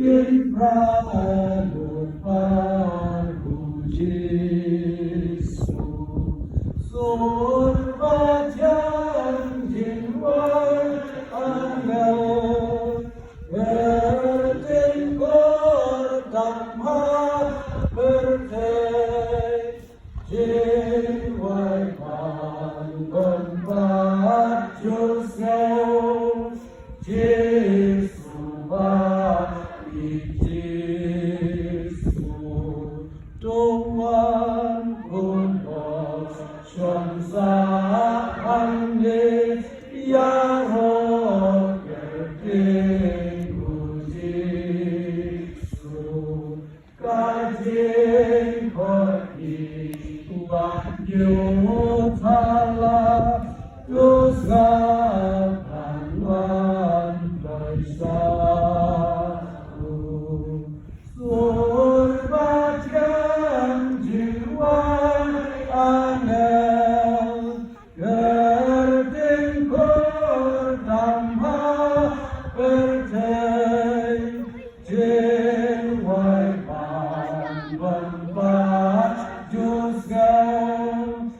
in praluparu Jesu surbatyang jinwai angel bertingkor dhamma bertei jinwai panggembar Joseph Jesu Jesu Tuhan kunos Syamsa Angin Ya Roh Kedengku Jesu Kajing Hoti Tuhan Yutala Dosa Tuhan Bersatu Surbatyang jiwai angel Gertingkor dhamma bertei jiwai panggembar Joseph